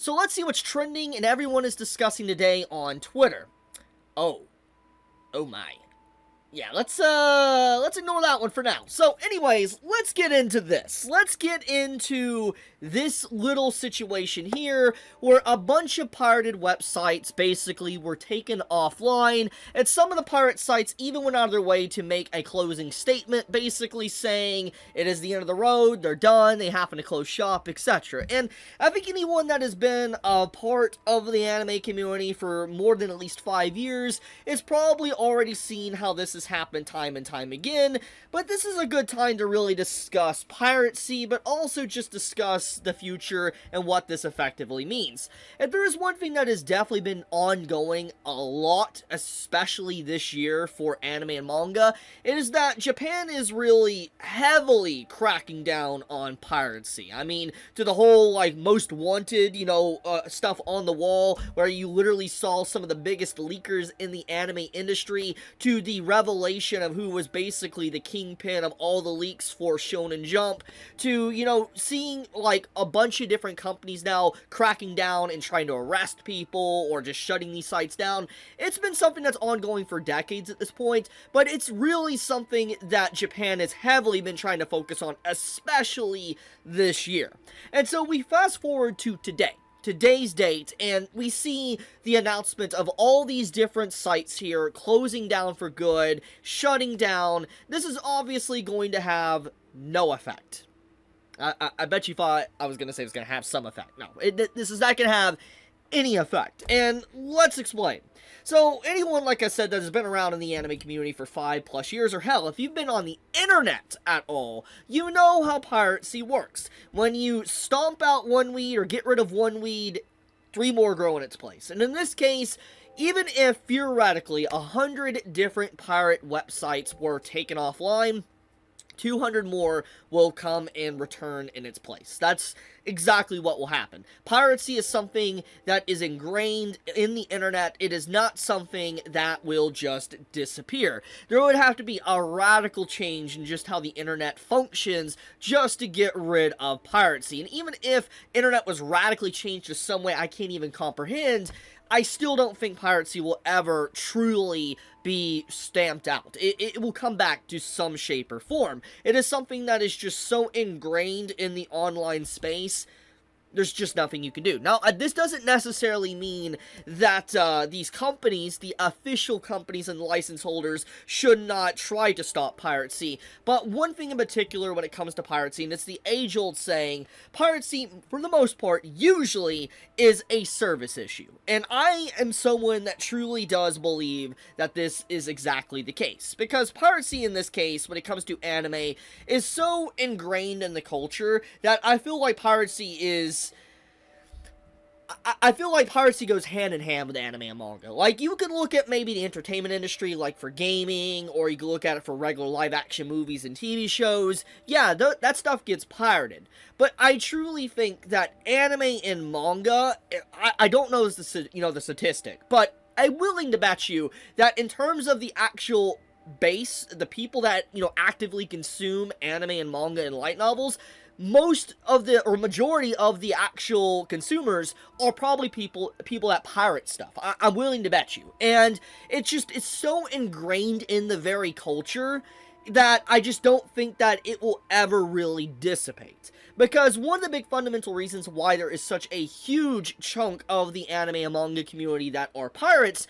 So let's see what's trending and everyone is discussing today on Twitter. Oh my. Yeah, let's ignore that one for now. So anyways, let's get into this. Let's get into this little situation here where a bunch of pirated websites basically were taken offline, and some of the pirate sites even went out of their way to make a closing statement basically saying it is the end of the road, they're done, they happen to close shop, etc. And I think anyone that has been a part of the anime community for more than at least 5 years is probably already seen how this has happened time and time again, but this is a good time to really discuss piracy, but also just discuss the future and what this effectively means. And there is one thing that has definitely been ongoing a lot, especially this year for anime and manga, it is that Japan is really heavily cracking down on piracy. I mean, to the whole, like, most wanted, stuff on the wall, where you literally saw some of the biggest leakers in the anime industry, to the revelation of who was basically the kingpin of all the leaks for Shonen Jump, to, seeing, like, a bunch of different companies now cracking down and trying to arrest people or just shutting these sites down. It's been something that's ongoing for decades at this point, but it's really something that Japan has heavily been trying to focus on, especially this year. And so we fast forward to today's date, and we see the announcement of all these different sites here closing down for good, shutting down. This is obviously going to have no effect. I bet you thought I was going to say it was going to have some effect. No, this is not going to have any effect, and let's explain. So, anyone, like I said, that has been around in the anime community for 5+ years, or hell, if you've been on the internet at all, you know how piracy works. When you stomp out one weed or get rid of one weed, 3 more grow in its place. And in this case, even if theoretically 100 different pirate websites were taken offline, 200 more will come and return in its place. That's exactly what will happen. Piracy is something that is ingrained in the internet. It is not something that will just disappear. There would have to be a radical change in just how the internet functions just to get rid of piracy. And even if internet was radically changed to some way I can't even comprehend, I still don't think piracy will ever truly be stamped out. It will come back to some shape or form. It is something that is just so ingrained in the online space, there's just nothing you can do. Now, this doesn't necessarily mean that these companies, the official companies and license holders, should not try to stop piracy. But one thing in particular when it comes to piracy, and it's the age-old saying, piracy, for the most part, usually is a service issue. And I am someone that truly does believe that this is exactly the case. Because piracy in this case, when it comes to anime, is so ingrained in the culture that I feel like piracy goes hand in hand with anime and manga. Like, you can look at maybe the entertainment industry, like for gaming, or you can look at it for regular live-action movies and TV shows. Yeah, that stuff gets pirated. But I truly think that anime and manga, I don't know the statistic, but I'm willing to bet you that in terms of the actual base, the people that, actively consume anime and manga and light novels, majority of the actual consumers are probably people that pirate stuff. I'm willing to bet you. And it's so ingrained in the very culture that I just don't think that it will ever really dissipate. Because one of the big fundamental reasons why there is such a huge chunk of the anime and manga community that are pirates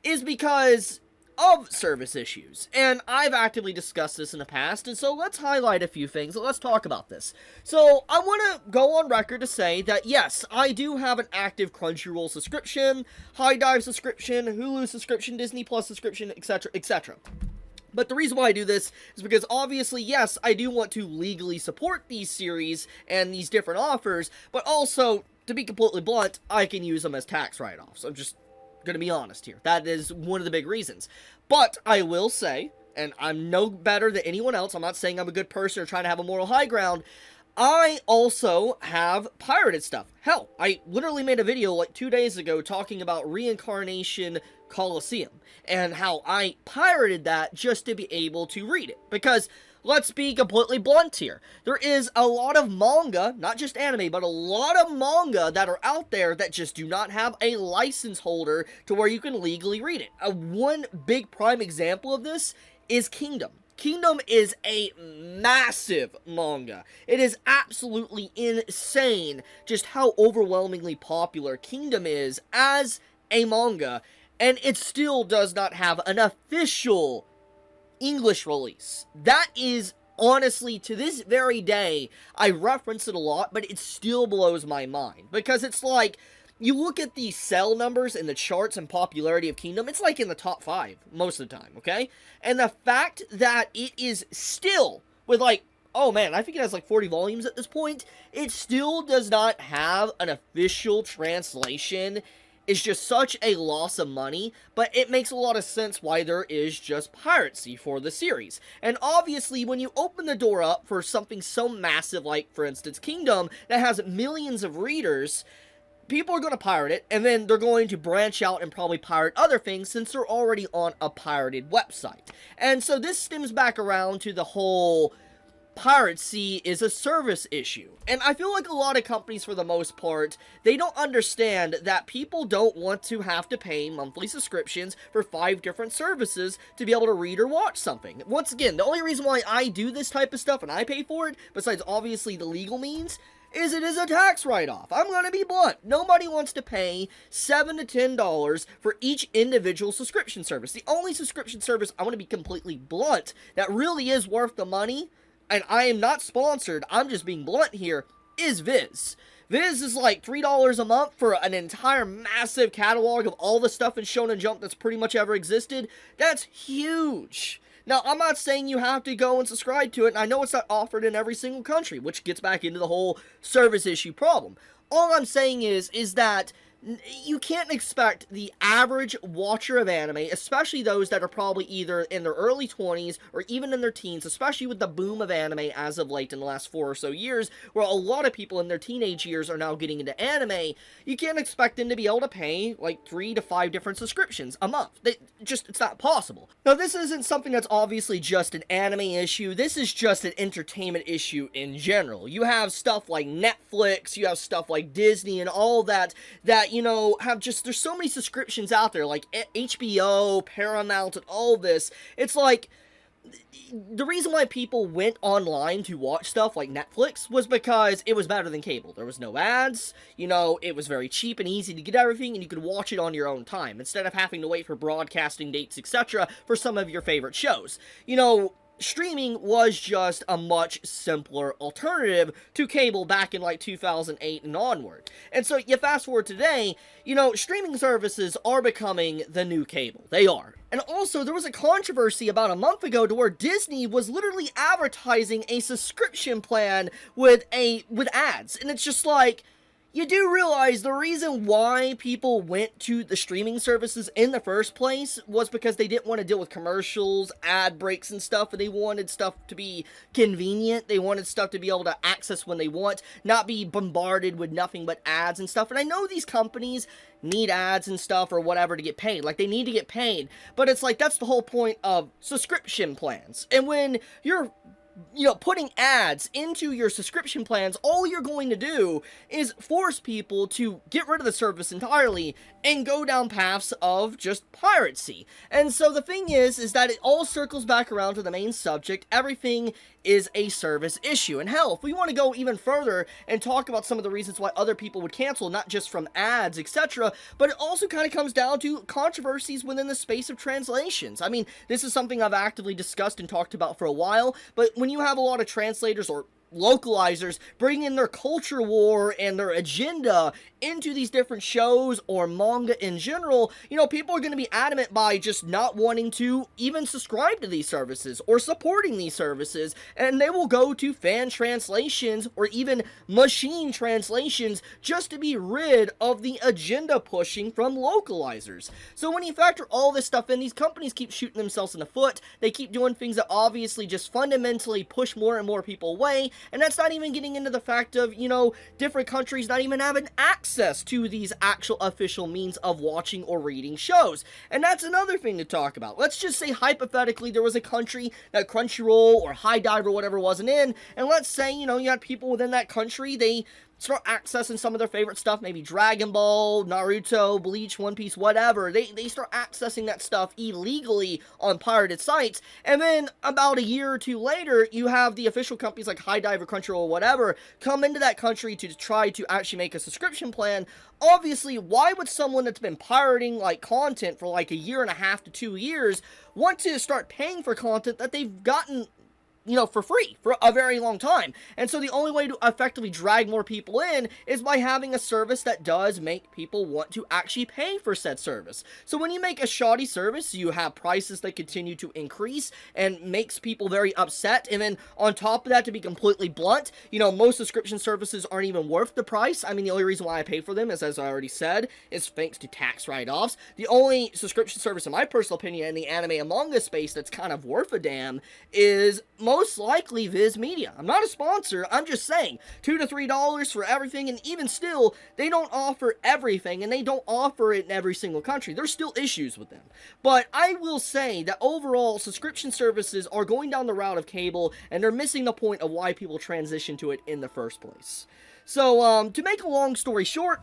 is because of service issues. And I've actively discussed this in the past, and so let's highlight a few things, and let's talk about this. So, I want to go on record to say that, yes, I do have an active Crunchyroll subscription, High Dive subscription, Hulu subscription, Disney Plus subscription, etc., etc. But the reason why I do this is because, obviously, yes, I do want to legally support these series and these different offers, but also, to be completely blunt, I can use them as tax write-offs. I'm just gonna be honest here. That is one of the big reasons. But I will say, and I'm no better than anyone else, I'm not saying I'm a good person or trying to have a moral high ground, I also have pirated stuff. Hell, I literally made a video like 2 days ago talking about Reincarnation Coliseum and how I pirated that just to be able to read it. Because let's be completely blunt here. There is a lot of manga, not just anime, but a lot of manga that are out there that just do not have a license holder to where you can legally read it. One big prime example of this is Kingdom. Kingdom is a massive manga. It is absolutely insane just how overwhelmingly popular Kingdom is as a manga, and it still does not have an official English release. That is, honestly, to this very day, I reference it a lot, but it still blows my mind, because it's like, you look at the sell numbers and the charts and popularity of Kingdom, it's like in the top 5 most of the time, okay? And the fact that it is still, with like, oh man, I think it has like 40 volumes at this point, it still does not have an official translation is just such a loss of money, but it makes a lot of sense why there is just piracy for the series. And obviously, when you open the door up for something so massive like, for instance, Kingdom, that has millions of readers, people are going to pirate it, and then they're going to branch out and probably pirate other things since they're already on a pirated website. And so this stems back around to the whole piracy is a service issue. And I feel like a lot of companies, for the most part, they don't understand that people don't want to have to pay monthly subscriptions for 5 different services to be able to read or watch something. Once again, the only reason why I do this type of stuff and I pay for it, besides obviously the legal means, is it is a tax write-off. I'm gonna be blunt. Nobody wants to pay $7 to $10 for each individual subscription service. The only subscription service, I want to be completely blunt, that really is worth the money, and I am not sponsored, I'm just being blunt here, is Viz. Viz is like $3 a month for an entire massive catalog of all the stuff in Shonen Jump that's pretty much ever existed. That's huge. Now, I'm not saying you have to go and subscribe to it, and I know it's not offered in every single country, which gets back into the whole service issue problem. All I'm saying is that you can't expect the average watcher of anime, especially those that are probably either in their early 20s or even in their teens, especially with the boom of anime as of late in the last 4 or so years, where a lot of people in their teenage years are now getting into anime, you can't expect them to be able to pay like 3 to 5 different subscriptions a month. It's not possible. Now, this isn't something that's obviously just an anime issue. This is just an entertainment issue in general. You have stuff like Netflix, you have stuff like Disney and all that, you know, there's so many subscriptions out there, like HBO, Paramount, and all this. It's like, the reason why people went online to watch stuff like Netflix was because it was better than cable. There was no ads, you know, it was very cheap and easy to get everything, and you could watch it on your own time, instead of having to wait for broadcasting dates, etc., for some of your favorite shows. You know, streaming was just a much simpler alternative to cable back in like 2008 and onward. And so you fast forward today, you know, streaming services are becoming the new cable. They are. And also, there was a controversy about a month ago to where Disney was literally advertising a subscription plan with ads. And it's just like, you do realize the reason why people went to the streaming services in the first place was because they didn't want to deal with commercials, ad breaks and stuff, and they wanted stuff to be convenient. They wanted stuff to be able to access when they want, not be bombarded with nothing but ads and stuff. And I know these companies need ads and stuff or whatever to get paid. Like, they need to get paid. But it's like, that's the whole point of subscription plans. And when you're putting ads into your subscription plans, all you're going to do is force people to get rid of the service entirely and go down paths of just piracy. And so the thing is that it all circles back around to the main subject. Everything is a service issue. And hell, if we want to go even further and talk about some of the reasons why other people would cancel, not just from ads, etc., but it also kind of comes down to controversies within the space of translations. I mean, this is something I've actively discussed and talked about for a while, but when you have a lot of translators or localizers bring in their culture war and their agenda into these different shows or manga in general, you know, people are going to be adamant by just not wanting to even subscribe to these services or supporting these services, and they will go to fan translations or even machine translations just to be rid of the agenda pushing from localizers. So when you factor all this stuff in, these companies keep shooting themselves in the foot. They keep doing things that obviously just fundamentally push more and more people away, And that's not even getting into the fact of, you know, different countries not even having access to these actual official means of watching or reading shows. And that's another thing to talk about. Let's just say hypothetically there was a country that Crunchyroll or High Dive or whatever wasn't in, and let's say, you know, you had people within that country, they start accessing some of their favorite stuff, maybe Dragon Ball, Naruto, Bleach, One Piece, whatever. They start accessing that stuff illegally on pirated sites, and then about a year or two later, you have the official companies like High Dive or Crunchyroll or whatever come into that country to try to actually make a subscription plan. Obviously, why would someone that's been pirating like content for like a year and a half to 2 years want to start paying for content that they've gotten, you know, for free for a very long time? And so the only way to effectively drag more people in is by having a service that does make people want to actually pay for said service. So when you make a shoddy service, you have prices that continue to increase and makes people very upset. And then on top of that, to be completely blunt, you know, most subscription services aren't even worth the price. I mean, the only reason why I pay for them is, as I already said, is thanks to tax write-offs. The only subscription service, in my personal opinion, in the anime and manga space that's kind of worth a damn is most likely Viz Media. I'm not a sponsor, I'm just saying, $2 to $3 for everything, and even still, they don't offer everything, and they don't offer it in every single country. There's still issues with them. But I will say that overall, subscription services are going down the route of cable, and they're missing the point of why people transition to it in the first place. So, to make a long story short,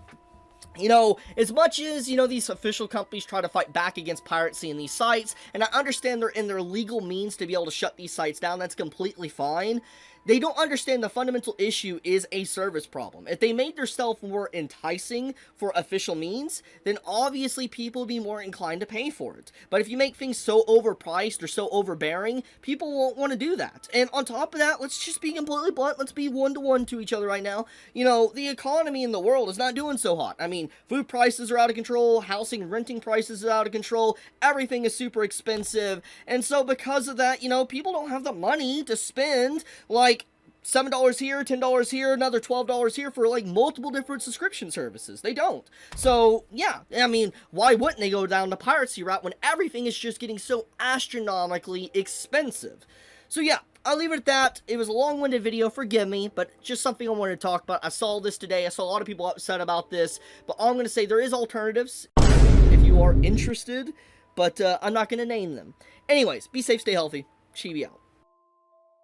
you know, as much as, you know, these official companies try to fight back against piracy in these sites, and I understand they're in their legal means to be able to shut these sites down, that's completely fine. They don't understand the fundamental issue is a service problem. If they made themselves more enticing for official means, then obviously people would be more inclined to pay for it. But if you make things so overpriced or so overbearing, people won't want to do that. And on top of that, let's just be completely blunt, let's be one-to-one to each other right now. You know, the economy in the world is not doing so hot. I mean, food prices are out of control, housing, renting prices are out of control, everything is super expensive, and so because of that, you know, people don't have the money to spend, like, $7 here, $10 here, another $12 here for like multiple different subscription services. They don't. So, yeah, I mean, why wouldn't they go down the piracy route when everything is just getting so astronomically expensive? So, yeah, I'll leave it at that. It was a long-winded video, forgive me, but just something I wanted to talk about. I saw this today. I saw a lot of people upset about this, but all I'm going to say, there is alternatives if you are interested, but I'm not going to name them. Anyways, be safe, stay healthy. Chibi out.